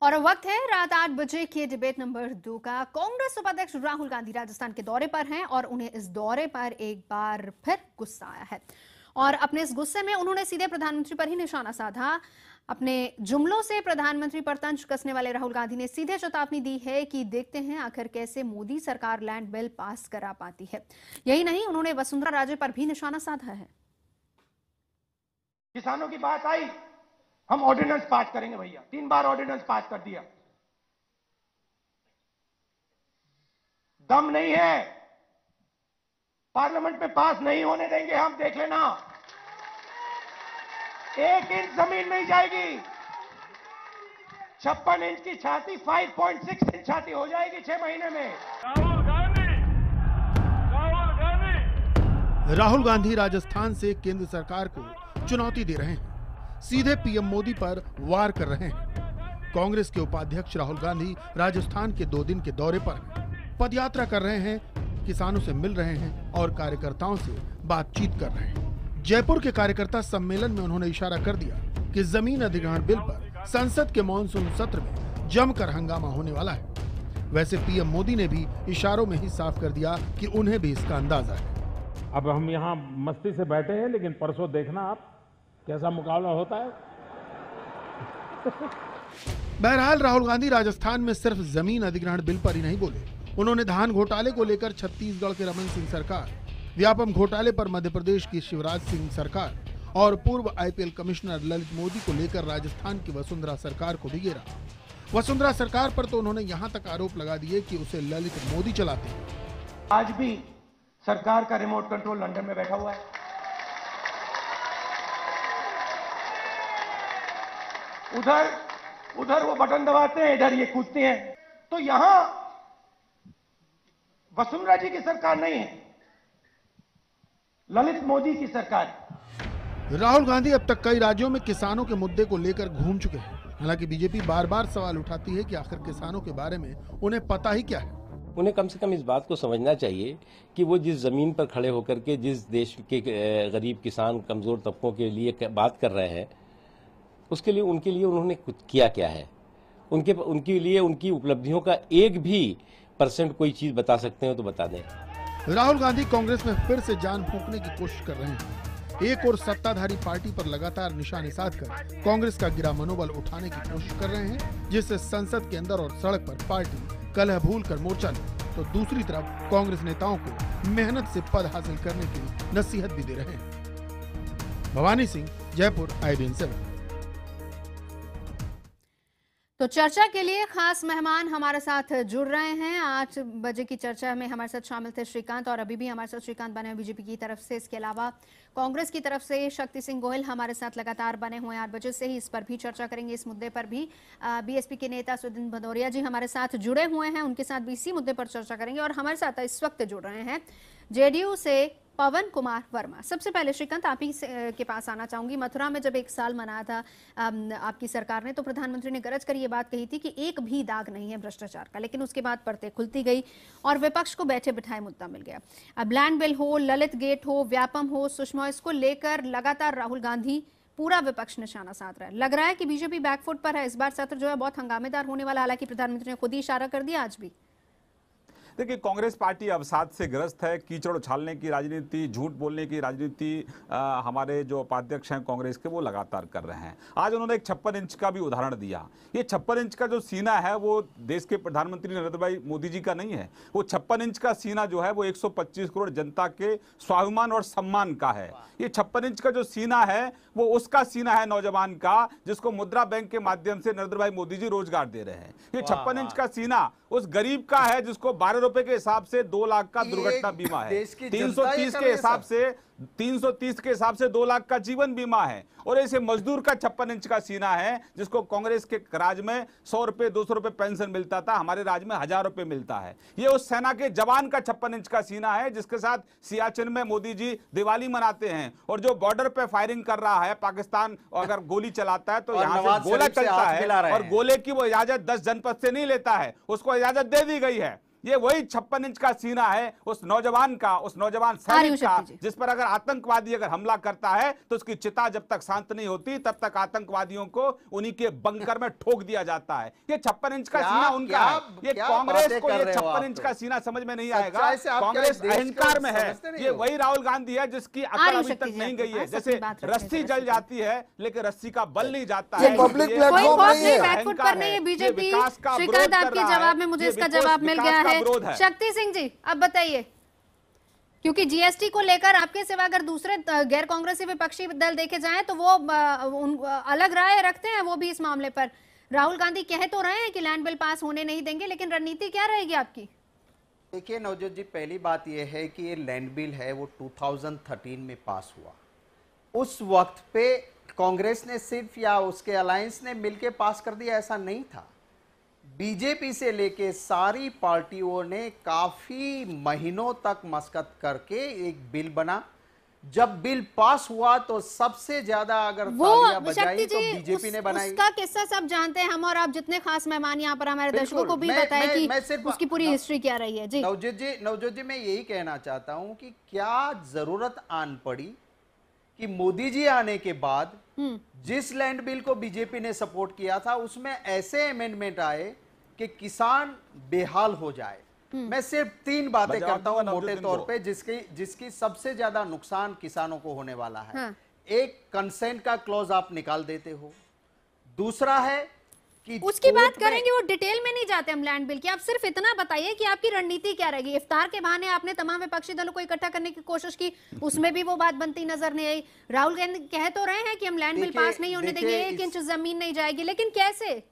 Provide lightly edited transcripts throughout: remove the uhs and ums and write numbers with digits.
और वक्त है रात 8 बजे के डिबेट नंबर 2 का। कांग्रेस उपाध्यक्ष राहुल गांधी राजस्थान के दौरे पर हैं और उन्हें इस दौरे पर एक बार फिर गुस्सा आया है और अपने इस गुस्से में उन्होंने सीधे प्रधानमंत्री पर ही निशाना साधा। अपने जुमलों से प्रधानमंत्री पर तंज कसने वाले राहुल गांधी ने सीधे चेतावनी दी है कि देखते हैं आखिर कैसे मोदी सरकार लैंड बिल पास करा पाती है। यही नहीं, उन्होंने वसुंधरा राजे पर भी निशाना साधा है। किसानों की बात आई, हम ऑर्डिनेंस पास करेंगे भैया। 3 बार ऑर्डिनेंस पास कर दिया। दम नहीं है, पार्लियामेंट में पास नहीं होने देंगे हम, देख लेना। 1 इंच जमीन नहीं जाएगी। 56 इंच की छाती 5.6 इंच छाती हो जाएगी 6 महीने में। राहुल गांधी राजस्थान से केंद्र सरकार को चुनौती दे रहे हैं, सीधे पीएम मोदी पर वार कर रहे हैं। कांग्रेस के उपाध्यक्ष राहुल गांधी राजस्थान के 2 दिन के दौरे पर हैं, पदयात्रा कर रहे हैं, किसानों से मिल रहे हैं और कार्यकर्ताओं से बातचीत कर रहे हैं। जयपुर के कार्यकर्ता सम्मेलन में उन्होंने इशारा कर दिया कि जमीन अधिग्रहण बिल पर संसद के मॉनसून सत्र में जमकर हंगामा होने वाला है। वैसे पीएम मोदी ने भी इशारों में ही साफ कर दिया कि उन्हें भी इसका अंदाजा है। अब हम यहाँ मस्ती से बैठे हैं, लेकिन परसों देखना आप कैसा मुकाबला होता है। बहरहाल राहुल गांधी राजस्थान में सिर्फ जमीन अधिग्रहण बिल पर ही नहीं बोले, उन्होंने धान घोटाले को लेकर छत्तीसगढ़ के रमन सिंह सरकार, व्यापम घोटाले पर मध्य प्रदेश की शिवराज सिंह सरकार और पूर्व आईपीएल कमिश्नर ललित मोदी को लेकर राजस्थान की वसुंधरा सरकार को भी घेरा। वसुंधरा सरकार पर तो उन्होंने यहां तक आरोप लगा दिए कि उसे ललित मोदी चलाते हैं। आज भी सरकार का रिमोट कंट्रोल लंदन में बैठा हुआ है। उधर वो बटन दबाते हैं, इधर ये कूदते हैं। तो यहां वसुंधरा जी की सरकार नहीं है, ललित मोदी की सरकार। राहुल गांधी अब तक कई राज्यों में किसानों के मुद्दे को लेकर घूम चुके हैं। हालांकि बीजेपी बार बार सवाल उठाती है कि आखिर किसानों के बारे में उन्हें पता ही क्या है। उन्हें कम से कम इस बात को समझना चाहिए कि वो जिस जमीन पर खड़े होकर के जिस देश के गरीब किसान कमजोर तबकों के लिए बात कर रहे हैं, उसके लिए उनके लिए उन्होंने कुछ किया क्या है। उनके लिए उनकी उपलब्धियों का 1% कोई चीज बता सकते हो तो बता दें। राहुल गांधी कांग्रेस में फिर से जान फूंकने की कोशिश कर रहे हैं। एक और सत्ताधारी पार्टी पर लगातार निशाने साधकर कांग्रेस का गिरा मनोबल उठाने की कोशिश कर रहे हैं, जिससे संसद के अंदर और सड़क पर पार्टी कलह भूल कर मोर्चा ले, तो दूसरी तरफ कांग्रेस नेताओं को मेहनत से पद हासिल करने की नसीहत भी दे रहे हैं। भवानी सिंह, जयपुर, IBN 7। तो चर्चा के लिए खास मेहमान हमारे साथ जुड़ रहे हैं। 8 बजे की चर्चा में हमारे साथ शामिल थे श्रीकांत और अभी भी हमारे साथ श्रीकांत बने हुए बीजेपी की तरफ से। इसके अलावा कांग्रेस की तरफ से शक्ति सिंह गोयल हमारे साथ लगातार बने हुए हैं 8 बजे से ही। इस पर भी चर्चा करेंगे, इस मुद्दे पर भी। बीएसपी के नेता सुदीन भदौरिया जी हमारे साथ जुड़े हुए हैं, उनके साथ भी इसी मुद्दे पर चर्चा करेंगे। और हमारे साथ इस वक्त जुड़ रहे हैं जेडीयू से पवन कुमार वर्मा। सबसे पहले श्रीकांत, आप ही के पास आना चाहूंगी। मथुरा में जब 1 साल मनाया था आपकी सरकार ने, तो प्रधानमंत्री ने गरज कर ये बात कही थी कि एक भी दाग नहीं है भ्रष्टाचार का, लेकिन उसके बाद परतें खुलती गई और विपक्ष को बैठे बिठाए मुद्दा मिल गया। अब लैंड बिल हो, ललित गेट हो, व्यापम हो, सुषमा, इसको लेकर लगातार राहुल गांधी पूरा विपक्ष निशाना साध रहा है। लग रहा है कि बीजेपी बैकफुट पर है। इस बार सत्र जो है बहुत हंगामेदार होने वाला, हालांकि प्रधानमंत्री ने खुद ही इशारा कर दिया आज भी। देखिए, कांग्रेस पार्टी अवसाद से ग्रस्त है। कीचड़ उछालने की राजनीति, झूठ बोलने की राजनीति हमारे जो उपाध्यक्ष हैं कांग्रेस के, वो लगातार कर रहे हैं। आज उन्होंने एक 56 इंच का भी उदाहरण दिया। ये 56 इंच का जो सीना है वो देश के प्रधानमंत्री नरेंद्र भाई मोदी जी का नहीं है। वो 56 इंच का सीना जो है वो 125 करोड़ जनता के स्वाभिमान और सम्मान का है। ये 56 इंच का जो सीना है वो उसका सीना है नौजवान का, जिसको मुद्रा बैंक के माध्यम से नरेंद्र भाई मोदी जी रोजगार दे रहे हैं। ये 56 इंच का सीना उस गरीब का है जिसको 12 रुपए के हिसाब से 2 लाख का दुर्घटना बीमा है, 330 के हिसाब से 330 के हिसाब से 2 लाख का जीवन बीमा है। और ऐसे मजदूर का 56 इंच का सीना है जिसको कांग्रेस के राज में 100 रुपए 200 रुपए पेंशन मिलता था, हमारे राज में 1000 रुपए मिलता है। ये उस सेना के जवान का 56 इंच का सीना है जिसके साथ सियाचिन में मोदी जी दिवाली मनाते हैं। और जो बॉर्डर पे फायरिंग कर रहा है पाकिस्तान, अगर गोली चलाता है तो यहाँ से गोला चलता है और गोले की वो इजाजत 10 जनपद से नहीं लेता है, उसको इजाजत दे दी गई है। ये वही 56 इंच का सीना है उस नौजवान का, उस नौजवान सैनिक का, जिस पर अगर आतंकवादी अगर हमला करता है तो उसकी चिता जब तक शांत नहीं होती तब तक आतंकवादियों को उन्हीं के बंकर में ठोक दिया जाता है। ये 56 इंच का सीना उनका है। ये कांग्रेस को ये 56 इंच का सीना समझ में नहीं आएगा। कांग्रेस अहंकार में है। ये वही राहुल गांधी है जिसकी अकल अभी तक नहीं गई है। जैसे रस्सी जल जाती है लेकिन रस्सी का बल नहीं जाता है। बीजेपी श्रीकांत, आपके जवाब में मुझे इसका जवाब मिल गया है। शक्ति सिंह जी, अब बताइए, क्योंकि जीएसटी को लेकर आपके सिवा अगर दूसरे गैर कांग्रेसी विपक्षी दल देखे जाएं तो वो अलग राय रखते हैं, वो भी इस मामले पर। राहुल गांधी कह तो रहे हैं कि लैंड बिल पास होने नहीं देंगे, लेकिन रणनीति क्या रहेगी आपकी? देखिए नवजोत जी, पहली बात यह है कि ये लैंड बिल है वो 2013 में पास हुआ। उस वक्त पे कांग्रेस ने सिर्फ या उसके अलायंस ने मिलकर पास कर दिया, ऐसा नहीं था। बीजेपी से लेके सारी पार्टियों ने काफी महीनों तक मशक्कत करके एक बिल बना। जब बिल पास हुआ तो सबसे ज्यादा अगर तालियां बजाई तो बीजेपी ने बनाई। उसका किस्सा सब जानते हैं हम, और आप जितने खास मेहमान यहाँ पर हमारे दर्शकों को भी बताएं कि उसकी पूरी हिस्ट्री क्या रही है। जी नवजोत जी, मैं यही कहना चाहता हूं कि क्या जरूरत आन पड़ी कि मोदी जी आने के बाद जिस लैंड बिल को बीजेपी ने सपोर्ट किया था उसमें ऐसे अमेंडमेंट आए कि किसान बेहाल हो जाए। मैं सिर्फ 3 बातें करता हूं मोटे तौर पे जिसकी सबसे ज्यादा नुकसान किसानों को होने वाला है। हाँ। एक कंसेंट का क्लॉज आप निकाल देते हो। दूसरा है कि उसकी बात करेंगे, वो डिटेल में नहीं जाते हम लैंड बिल की। आप सिर्फ इतना बताइए कि आपकी रणनीति क्या रहेगी। इफ्तार के बहाने आपने तमाम विपक्षी दलों को इकट्ठा करने की कोशिश की, उसमें भी वो बात बनती नजर नहीं आई। राहुल गांधी कह तो रहे हैं कि हम लैंड बिल पास नहीं होने देंगे, 1 इंच जमीन नहीं जाएगी, लेकिन कैसे?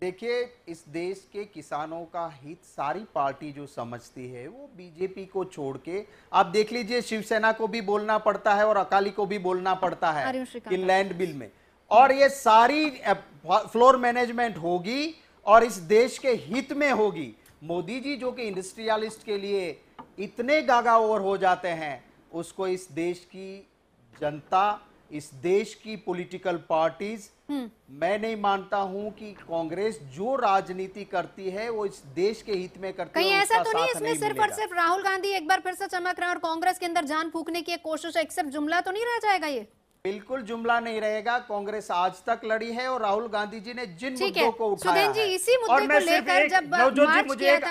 देखिए, इस देश के किसानों का हित सारी पार्टी जो समझती है वो बीजेपी को छोड़ के, आप देख लीजिए शिवसेना को भी बोलना पड़ता है और अकाली को भी बोलना पड़ता है कि लैंड बिल में, और ये सारी फ्लोर मैनेजमेंट होगी और इस देश के हित में होगी। मोदी जी जो कि इंडस्ट्रियलिस्ट के लिए इतने गागा ओवर हो जाते हैं, उसको इस देश की जनता, इस देश की पॉलिटिकल पार्टीज, मैं नहीं मानता हूं कि कांग्रेस जो राजनीति करती है वो इस देश के हित में करती है। कहीं ऐसा तो नहीं इसमें सिर्फ और सिर्फ राहुल गांधी एक बार फिर से चमक रहे हैं और कांग्रेस के अंदर जान फूंकने की एक कोशिश है, एक सिर्फ जुमला तो नहीं रह जाएगा ये? बिल्कुल जुमला नहीं रहेगा। कांग्रेस आज तक लड़ी है और राहुल गांधी जी ने जिन मुद्दों को उठाया है, इसी मुद्दे को लेकर जब मार्च किया था,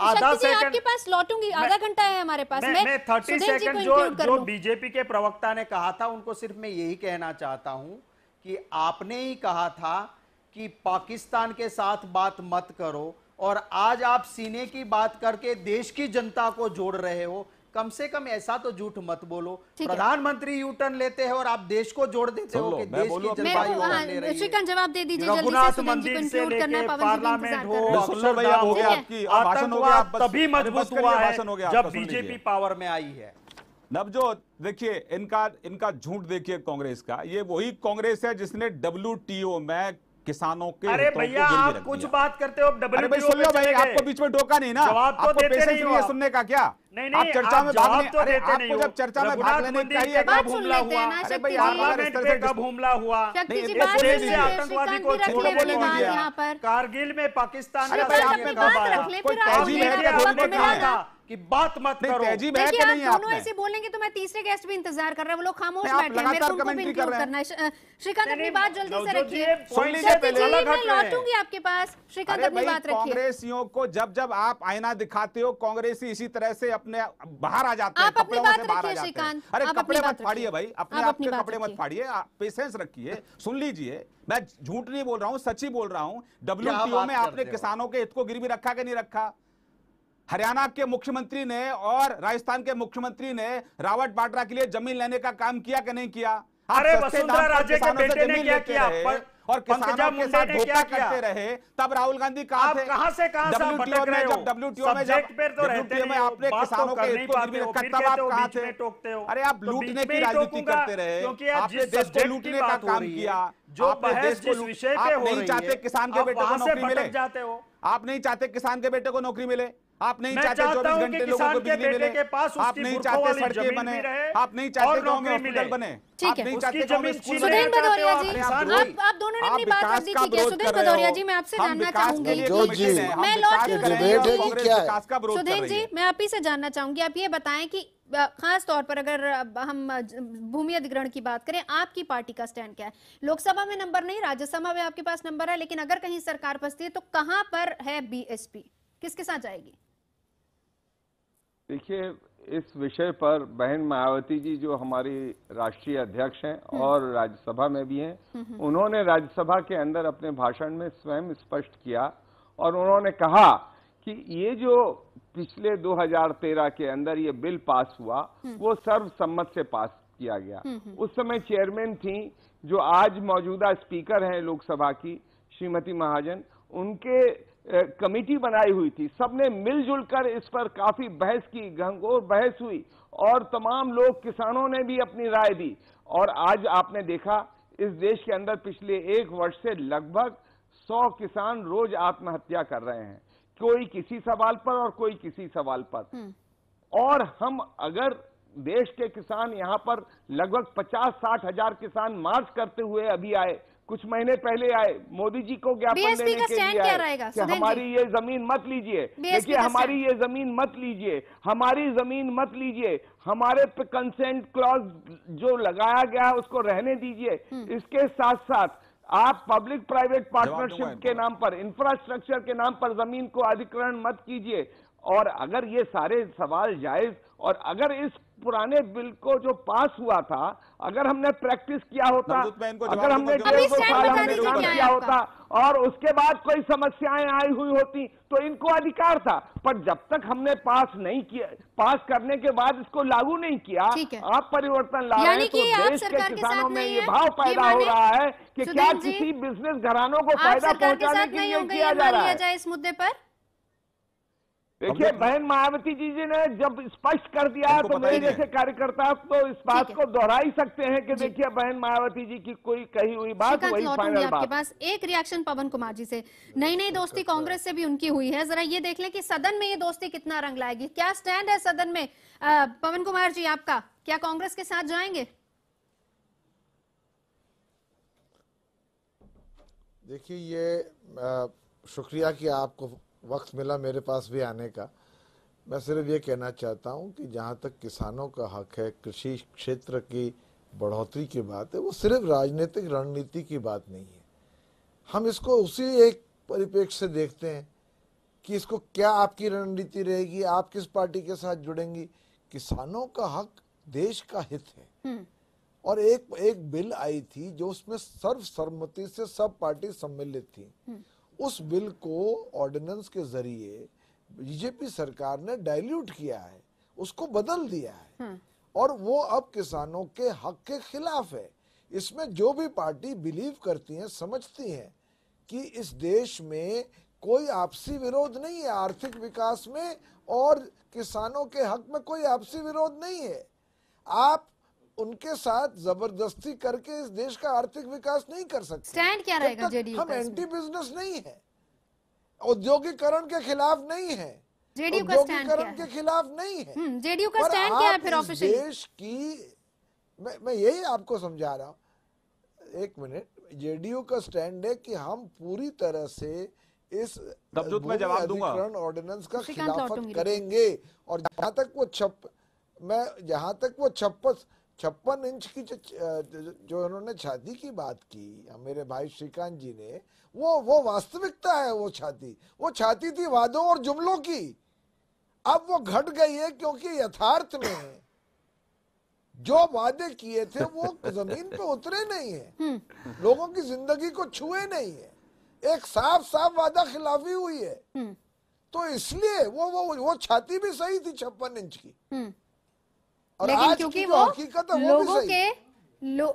आधा सेकंड आपके पास लौटूंगी, आधा घंटा है हमारे पास। मैं 30 सेकंड जो बीजेपी के प्रवक्ता ने कहा था उनको सिर्फ मैं यही कहना चाहता हूं कि आपने ही कहा था कि पाकिस्तान के साथ बात मत करो, और आज आप सीने की बात करके देश की जनता को जोड़ रहे हो। कम से कम ऐसा तो झूठ मत बोलो। प्रधानमंत्री यू टर्न लेते हैं और आप देश को जोड़ देते हो कि देश की जलवायु ले रही है। श्रीकांत जवाब दे दीजिए जल्दी से, रघुनाथ मंदिर से लेके पार्लियामेंट हो, आतंकवाद तभी मजबूत हुआ है जब बीजेपी पावर में आई है। नवजोत, देखिए इनका झूठ देखिए कांग्रेस का। ये वही कांग्रेस है जिसने WTO में किसानों के, अरे भैया आप कुछ बात करते हो WTO सुन लो भाई, आपको बीच में टोका नहीं ना, आपको पेशेंस नहीं है सुनने का क्या? नहीं, आप चर्चा में भाग तो देते नहीं हो। जब चर्चा में भाग लेने चाहिए, कब हमला हुआ? अरे भाई पार्लियामेंट पे कब हमला हुआ? आतंकवादी को छोड़ बोलेंगे। कारगिल में पाकिस्तान कि बात मत करो। देखिए आप दोनों ऐसे बोलेंगे तो मैं तीसरे गेस्ट भी इंतजार कर रहा है, वो लोग खामोश बैठे हैं, मेरे को उनको भी इंक्लूड करना है। श्रीकांत अपनी बात जल्दी से रखिए। मैं लौटूंगी आपके पास। श्रीकांत अपनी बात रखिए। कांग्रेसियों को जब जब आप आईना दिखाते हो, कांग्रेसी इसी तरह से अपने बाहर आ जाते हैं। आप अपनी बात रखिए श्रीकांत। अरे कपड़े मत फाड़िए भाई, अपने आप के कपड़े मत फाड़िए, पेशेंस रखिए, सुन लीजिए। मैं झूठ नहीं बोल रहा हूँ, सच ही बोल रहा हूँ। WTO में आपने किसानों के हित को गिरवी रखा कि नहीं रखा? हरियाणा के मुख्यमंत्री ने और राजस्थान के मुख्यमंत्री ने रावत बाड्रा के लिए जमीन लेने का काम किया कि नहीं किया? अरे वसुंधरा राजे के बेटे ने क्या किया और किसानों के साथ धोखा करते रहे, तब राहुल गांधी कहां थे? कहां से कहां से भटक रहे हो? WTO में आपने किसानों के हित को गिरवी रखा, तब आप कहां थे? अरे आप लूटने की राजनीति करते रहे, आपने देश को लूटने का काम किया। जो बहस जिस विषय पे हो रही है, नहीं चाहते किसान के बेटे को नौकरी मिले, जाते हो। आप नहीं चाहते किसान के बेटे को नौकरी मिले, आप नहीं मैं चाहते चाहता 24 हूं घंटे कि लोगों को किसान के बिजली बेटे मिले, के पास आप उसकी नहीं बुरखों चाहते वाली सड़कें जमीन बने, भी रहे आप नहीं चाहते और गांव में नौकरी हॉस्पिटल मिले। बने, ठीक आप है। नहीं उसकी चाहते गांव में जमीन स्कूल छीनने बने। सुधीन भदौरिया जी, किसान आप दोनों ने अपनी बात रख दी, ठीक है। सुधीन भदौरिया जी, मैं आपसे जानना चाहूंगी मैं लौट सुधीन जी, मैं आप ही से जानना चाहूंगी, आप ये बताएं कि खास तौर पर अगर हम भूमि अधिग्रहण की बात करें, आपकी पार्टी का स्टैंड क्या है? लोकसभा में नंबर नहीं, राज्यसभा में आपके पास नंबर है, लेकिन अगर कहीं सरकार फंसती है तो कहां पर है बीएसपी, किसके साथ जाएगी? देखिए, इस विषय पर बहन मायावती जी जो हमारी राष्ट्रीय अध्यक्ष हैं और राज्यसभा में भी हैं, उन्होंने राज्यसभा के अंदर अपने भाषण में स्वयं स्पष्ट किया और उन्होंने कहा कि ये जो पिछले 2013 के अंदर ये बिल पास हुआ वो सर्वसम्मत से पास किया गया। उस समय चेयरमैन थी जो आज मौजूदा स्पीकर हैं लोकसभा की, श्रीमती महाजन, उनके कमेटी बनाई हुई थी। सबने मिलजुल कर इस पर काफी बहस की, घंघोर बहस हुई और तमाम लोग, किसानों ने भी अपनी राय दी। और आज आपने देखा इस देश के अंदर पिछले 1 वर्ष से लगभग 100 किसान रोज आत्महत्या कर रहे हैं, कोई किसी सवाल पर और कोई किसी सवाल पर। और हम अगर देश के किसान यहाँ पर लगभग 50-60 हजार किसान मार्च करते हुए अभी आए, कुछ महीने पहले आए, मोदी जी को ज्ञापन देने के लिए आए कि हमारी ये जमीन मत लीजिए। देखिए, हमारी ये जमीन मत लीजिए, हमारी जमीन मत लीजिए, हमारे पे कंसेंट क्लॉज जो लगाया गया है उसको रहने दीजिए। इसके साथ साथ आप पब्लिक प्राइवेट पार्टनरशिप के नाम पर, इंफ्रास्ट्रक्चर के नाम पर जमीन को अधिग्रहण मत कीजिए। और अगर ये सारे सवाल जायज, और अगर इस पुराने बिल को जो पास हुआ था, अगर हमने प्रैक्टिस किया होता, अगर हमने 1.5 साल हमने काम किया होता और उसके बाद कोई समस्याएं आई हुई होती तो इनको अधिकार था। पर जब तक हमने पास नहीं किया, पास करने के बाद इसको लागू नहीं किया, आप परिवर्तन ला रहे हैं, तो देश के किसानों में ये भाव पैदा हो रहा है कि क्या किसी बिजनेस घरानों को फायदा पहुंचाने के लिए किया जा रहा है इस मुद्दे पर। देखिए, बहन मायावती जी ने जब स्पष्ट कर दिया तो मेरे जैसे कार्यकर्ता तो इस बात को दोहरा ही सकते हैं कि देखिए, बहन मायावती जी की कोई कही हुई बात वही फाइनल बात। आपके पास एक रिएक्शन पवन कुमार जी से, नई दोस्ती कांग्रेस से भी उनकी हुई है, जरा ये देख लें कि सदन में ये दोस्ती कितना रंग लाएगी। क्या स्टैंड है सदन में? पवन कुमार जी, आपका क्या कांग्रेस के साथ जाएंगे? देखिए, ये शुक्रिया कि आपको वक्त मिला मेरे पास भी आने का। मैं सिर्फ ये कहना चाहता हूँ कि जहाँ तक किसानों का हक है, कृषि क्षेत्र की बढ़ोतरी की बात है, वो सिर्फ राजनीतिक रणनीति की बात नहीं है। हम इसको उसी एक परिप्रेक्ष्य से देखते हैं कि इसको क्या आपकी रणनीति रहेगी, आप किस पार्टी के साथ जुड़ेंगी। किसानों का हक देश का हित है। और एक बिल आई थी जो उसमें सर्वसम्मति से सब पार्टी सम्मिलित थी। उस बिल को ऑर्डिनेंस के जरिए बीजेपी सरकार ने डाइल्यूट किया है, उसको बदल दिया है और वो अब किसानों के हक के खिलाफ है। इसमें जो भी पार्टी बिलीव करती हैं, समझती हैं कि इस देश में कोई आपसी विरोध नहीं है, आर्थिक विकास में और किसानों के हक में कोई आपसी विरोध नहीं है। आप उनके साथ जबरदस्ती करके इस देश का आर्थिक विकास नहीं कर सकते। स्टैंड क्या रहेगा जेडीयू हम एंटी बिजनेस नहीं है, औद्योगिकरण के खिलाफ नहीं है, जेडीयू का स्टैंड औद्योगिकरण के खिलाफ नहीं है। जेडीयू का स्टैंड क्या है फिर ऑफिशियली? देश की मैं यही आपको समझा रहा हूं। एक मिनट, जेडीयू का स्टैंड है कि हम पूरी तरह से इस अधिग्रहण ऑर्डिनेंस का खिलाफत करेंगे। और जहां तक वो 56 इंच की जो उन्होंने छाती की बात की मेरे भाई श्रीकांत जी ने, वो वास्तविकता है। वो छाती थी वादों और जुमलों की। अब वो घट गई है क्योंकि यथार्थ में जो वादे किए थे वो जमीन पे उतरे नहीं है, लोगों की जिंदगी को छुए नहीं है, एक साफ वादा खिलाफी हुई है। तो इसलिए वो छाती भी सही थी 56 इंच की। और लेकिन क्योंकि वो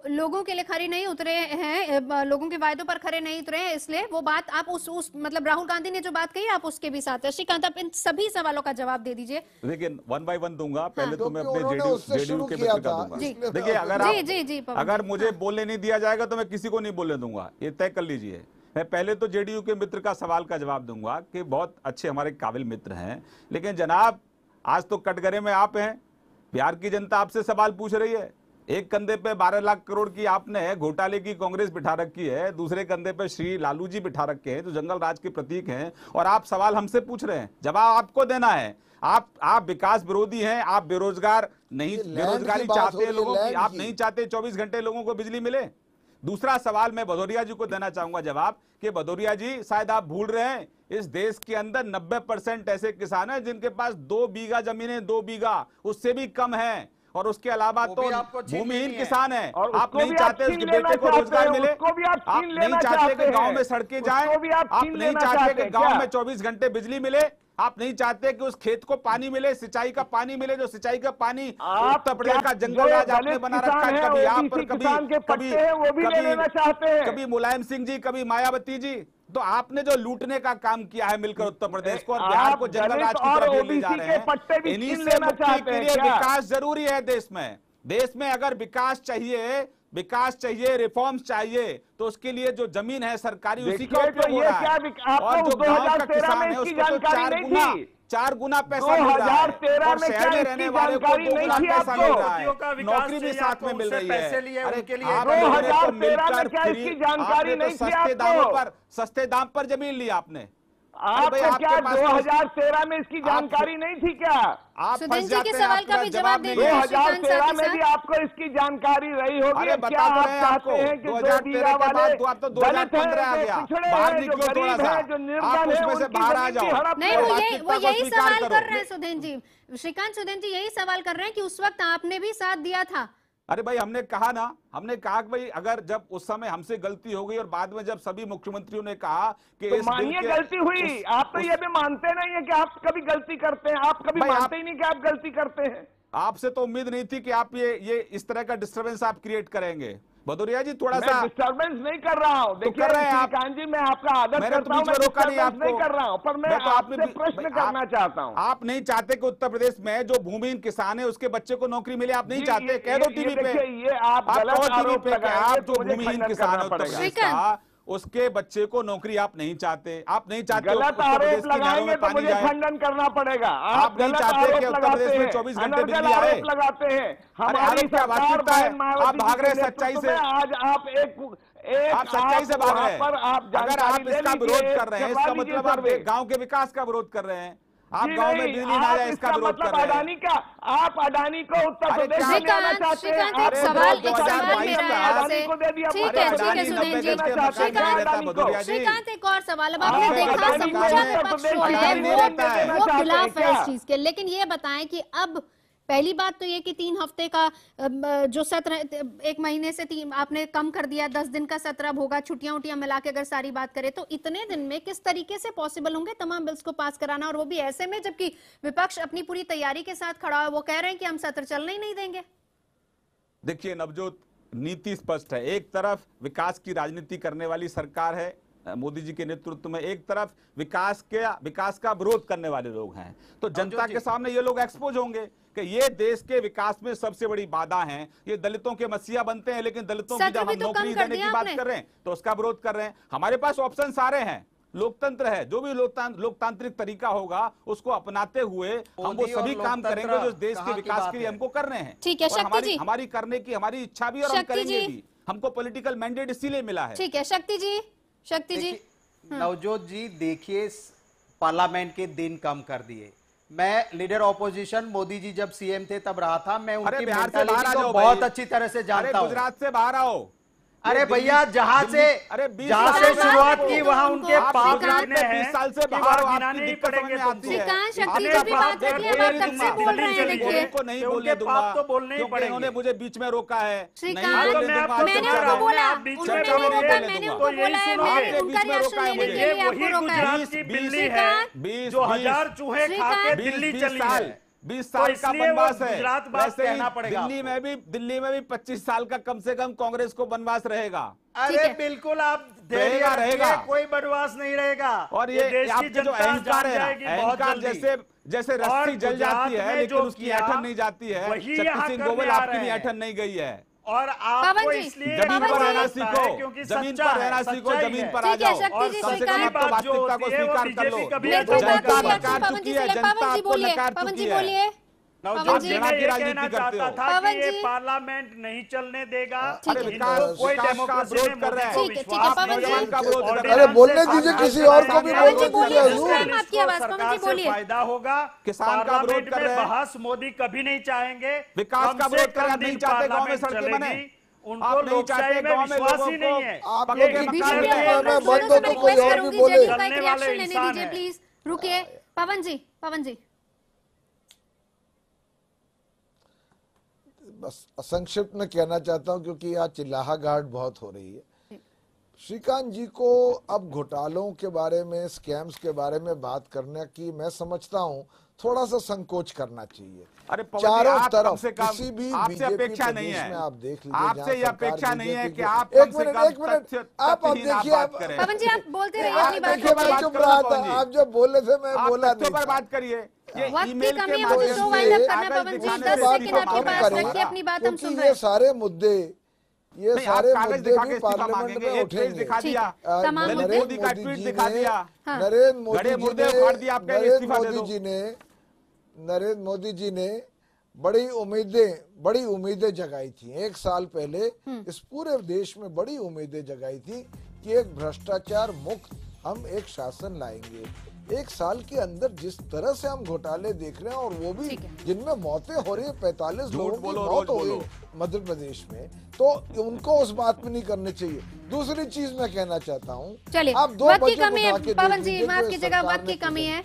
लोगों के लिए खरे नहीं उतरे हैं, लोगों के वायदों पर खरे नहीं उतरे हैं, इसलिए वो बात आप उस मतलब राहुल गांधी ने जो बात कही आप उसके भी साथ है। श्रीकांत, आप इन सभी सवालों का जवाब दे दीजिए। लेकिन 1 बाय 1 दूंगा। पहले तो मैं अपने जेडीयू के बेटे का दूंगा। देखिए, अगर मुझे बोलने नहीं दिया जाएगा तो मैं किसी को नहीं बोलने दूंगा, ये तय कर लीजिए। मैं पहले तो जेडीयू के मित्र का सवाल का जवाब दूंगा कि बहुत अच्छे हमारे काबिल मित्र हैं, लेकिन जनाब आज तो कटघरे में आप हैं, बिहार की जनता आपसे सवाल पूछ रही है। एक कंधे पे 12 लाख करोड़ की आपने घोटाले की कांग्रेस बिठा रखी है, दूसरे कंधे पे श्री लालू जी बिठा रखे हैं जो जंगल राज के प्रतीक हैं, और आप सवाल हमसे पूछ रहे हैं, जवाब आपको देना है। आप विकास विरोधी हैं, आप बेरोजगार नहीं, बेरोजगारी चाहते हैं लोगों की, आप नहीं चाहते 24 घंटे लोगों को बिजली मिले। दूसरा सवाल मैं भदौरिया जी को देना चाहूंगा जवाब कि भदौरिया जी शायद आप भूल रहे हैं, इस देश के अंदर 90% ऐसे किसान हैं जिनके पास 2 बीघा जमीनें, 2 बीघा उससे भी कम है, और उसके अलावा तो भूमिहीन किसान है। आप नहीं चाहते उसके बेटे को रोजगार मिले, आप नहीं चाहते कि गांव में सड़कें जाएं, आप नहीं चाहते कि गांव में 24 घंटे बिजली मिले, आप नहीं चाहते कि उस खेत को पानी मिले, सिंचाई का पानी मिले, जो सिंचाई का पानी उत्तर प्रदेश का जंगल राज आपने बना रखा है। कभी आप पर कभी मुलायम सिंह जी, कभी मायावती जी, तो आपने जो लूटने का काम किया है मिलकर उत्तर प्रदेश को और बिहार को जंगल राज की तरफ ले जा रहे हैं। इन्हीं से मुक्ति के लिए विकास जरूरी है देश में। देश में अगर विकास चाहिए, रिफॉर्म्स चाहिए, तो उसके लिए जो जमीन है सरकारी उसी का उपयोग हो रहा है, और जो गांव का किसान है उसको तो 4 गुना पैसा मिल रहा है, और शहर में रहने वाले को 2 गुना पैसा मिल रहा है, नौकरी भी साथ में मिल रही है। अरे आप लोगों को मिलकर सस्ते दाम पर जमीन ली आपने। आपको क्या 2013 में इसकी जानकारी नहीं थी क्या? आप सुधीन जी के सवाल का भी जवाब दे दीजिए। 2013 में भी आपको इसकी जानकारी रही होगी। अरे क्या आप चाहते हैं कि 2013 के बाद तो आप तो 2015 आ गया, बाहर निकलो थोड़ा सा, आप उसमें से बाहर आ जाओ। नहीं, वो यही सवाल कर रहे हैं सुधीन जी, श्रीकांत सुधीन जी यही सवाल कर रहे हैं कि उस वक्त आपने भी साथ दिया था। अरे भाई हमने कहा कि भाई अगर जब उस समय हमसे गलती हो गई और बाद में जब सभी मुख्यमंत्रियों ने कहा कि तो मानिए गलती हुई, आप तो ये भी मानते नहीं है कि आप कभी गलती करते हैं, आप कभी मानते ही नहीं कि आप गलती करते हैं। आपसे तो उम्मीद नहीं थी कि आप ये इस तरह का डिस्टर्बेंस आप क्रिएट करेंगे। भदौरिया जी थोड़ा सा डिस्टर्बेंस नहीं कर रहा हूँ, देखिए श्रीकांत जी मैं आपका आदर करता हूँ, नहीं कर रहा हूँ, पर मैं आपसे प्रश्न करना चाहता हूँ। आप नहीं चाहते कि उत्तर प्रदेश में जो भूमिहीन किसान है उसके बच्चे को नौकरी मिले, आप नहीं चाहते? कह दो टीवी पे, ये आप गलत आरोप लगाएंगे, आप जो भूमिहीन किसान है उत्तर प्रदेश का उसके बच्चे को नौकरी आप नहीं चाहते, आप नहीं चाहते गलत आरोप लगाएंगे तो मुझे खंडन करना पड़ेगा। आप गलत आरोप लगाते हैं, 24 घंटे बिजली आए लगाते हैं, हमारी वास्तविकता है, आप भाग रहे हैं सच्चाई से। आज आप आप सच्चाई से भाग रहे हैं। अगर आप इसका विरोध कर रहे हैं, इसका मतलब आप गांव के विकास का विरोध कर रहे हैं, आप गांव में बिजली ना जाए इसका विरोध कर रहे हैं। अडानी का, आप अडानी को उत्तर प्रदेश में आना चाहते हैं। एक सवाल मेरा है आपसे, ठीक है सुधीन जी, श्रीकांत एक और सवाल। अब आपने देखा समूचा विपक्ष जो है वो खिलाफ है इस चीज के, लेकिन ये बताएं कि अब पहली बात तो ये कि 3 हफ्ते का जो सत्र, 1 महीने से आपने कम कर दिया, 10 दिन का सत्र अब होगा, छुट्टियां उटियां मिला के अगर सारी बात करें तो इतने दिन में किस तरीके से पॉसिबल होंगे तमाम बिल्स को पास कराना, और वो भी ऐसे में जबकि विपक्ष अपनी पूरी तैयारी के साथ खड़ा है, वो कह रहे हैं कि हम सत्र चलने ही नहीं देंगे। देखिए नवजोत, नीति स्पष्ट है। एक तरफ विकास की राजनीति करने वाली सरकार है मोदी जी के नेतृत्व में, एक तरफ विकास का विरोध करने वाले लोग हैं। तो जनता के सामने ये लोग एक्सपोज होंगे कि ये देश के विकास में सबसे बड़ी बाधा हैं, ये दलितों के मसीहा बनते हैं, लेकिन दलितों की जब हम नौकरी देने की बात कर रहे हैं तो उसका विरोध कर रहे हैं। हमारे पास ऑप्शन सारे हैं, लोकतंत्र है, जो भी लोकतांत्रिक तरीका होगा उसको अपनाते हुए हम वो सभी काम करेंगे जो देश के विकास के लिए हमको करने हैं। ठीक है शक्ति जी, हमारी करने की हमारी इच्छा भी और हम करेंगे भी, हमको पॉलिटिकल मैंडेट इसीलिए मिला है। ठीक है शक्ति जी। नवजोत जी देखिए, पार्लियामेंट के दिन कम कर दिए। मैं लीडर ऑपोजिशन मोदी जी जब सीएम थे तब रहा था, मैं उनकी मेंटालिटी को बहुत अच्छी तरह से जानता हूं। गुजरात से बाहर आओ। अरे भैया जहां से शुरुआत की वहां उनके पाप गिरने हैं, 20 साल से बाहर गिनाने ही पड़ेंगे। देखिए नहीं बोलने दूंगा तो बोलने ही पड़ेंगे। उन्होंने मुझे बीच में रोका है, जो 1000 चूहे खा के दिल्ली चली है, 20 साल का वनवास है। गुजरात बात कहना पड़ेगा। दिल्ली में भी 25 साल का कम से कम कांग्रेस को वनवास रहेगा। अरे बिल्कुल आप रहेगा, कोई वनवास नहीं रहेगा। और ये आपके जो अहंकार है, अहंकार जैसे रस्सी जल जाती है लेकिन उसकी ऐठन नहीं जाती है, शक्ति सिंह गोयल आपकी भी ऐठन नहीं गई है। और आपको इसलिए जमीन पर रहना सीखो, क्योंकि जमीन पर रहना सीखो, जमीन पर आ जाओ और कम से कम अपनी वास्तविकता को स्वीकार कर लो। जनता नकार चुकी है, जनता आपको नकार चुकी है। नवजोत जी ने ये कहना चाहता था कि ये पार्लियामेंट नहीं चलने देगा, कोई डेमोक्रेसी में कर रहा है, अरे बोलने दीजिए, किसी और को भी बोलने दीजिए। सरकार से फायदा होगा, किसान का विरोध कर रहे हैं, बहस मोदी कभी नहीं चाहेंगे, विकास का विरोध कर नहीं चाहते, गांव में सड़कें बने, उनको लोकशाही में विश्वास ही नहीं है। बंद हो तो कोई और भी बोले। प्लीज रुकिए। पवन जी बस संक्षिप्त में कहना चाहता हूं, क्योंकि यहाँ चिल्लाहट बहुत हो रही है। श्रीकांत जी को अब घोटालों के बारे में, स्कैम्स के बारे में बात करने की मैं समझता हूं थोड़ा सा संकोच करना चाहिए। अरे चारों तरफ किसी भी आपसे अपेक्षा नहीं है, आप देख लीजिए, आपसे ये अपेक्षा नहीं है कि आप एक मिनट आप देखिए, पवन जी आप बोलते रहिए, मैं चुप रहा था, आप जब बोले थे मैं बोला नहीं। पर बात करिए, वक्त की कमी है, मुझे शो वाइंड अप करना है। पवन जी 10 सेकंड आपके पास रखिए, अपनी बात हम सुन रहे हैं। ये सारे मुद्दे भी पार्लियामेंट में उठेंगे। नरेंद्र मोदी जी ने बड़ी उम्मीदें जगाई थी। एक साल पहले इस पूरे देश में बड़ी उम्मीदें जगाई थी कि एक भ्रष्टाचार मुक्त हम एक शासन लाएंगे। एक साल के अंदर जिस तरह से हम घोटाले देख रहे हैं, और वो भी जिनमें मौतें हो रही है, 45 लोगों की मौत हो गई मध्य प्रदेश में, तो उनको उस बात में नहीं करनी चाहिए। दूसरी चीज मैं कहना चाहता हूँ, चलिए वक्त की कमी है पवन जी, माफ कीजिएगा, वक्त की कमी है,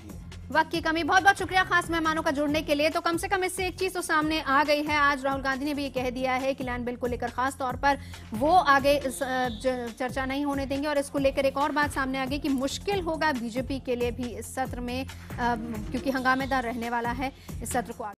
वक्त की कमी। बहुत बहुत शुक्रिया खास मेहमानों का जुड़ने के लिए। तो कम से कम इससे एक चीज तो सामने आ गई है, आज राहुल गांधी ने भी ये कह दिया है कि लैंड बिल को लेकर खास तौर पर वो आगे चर्चा नहीं होने देंगे। और इसको लेकर एक और बात सामने आ गई कि मुश्किल होगा बीजेपी के लिए भी इस सत्र में, क्योंकि हंगामेदार रहने वाला है इस सत्र को।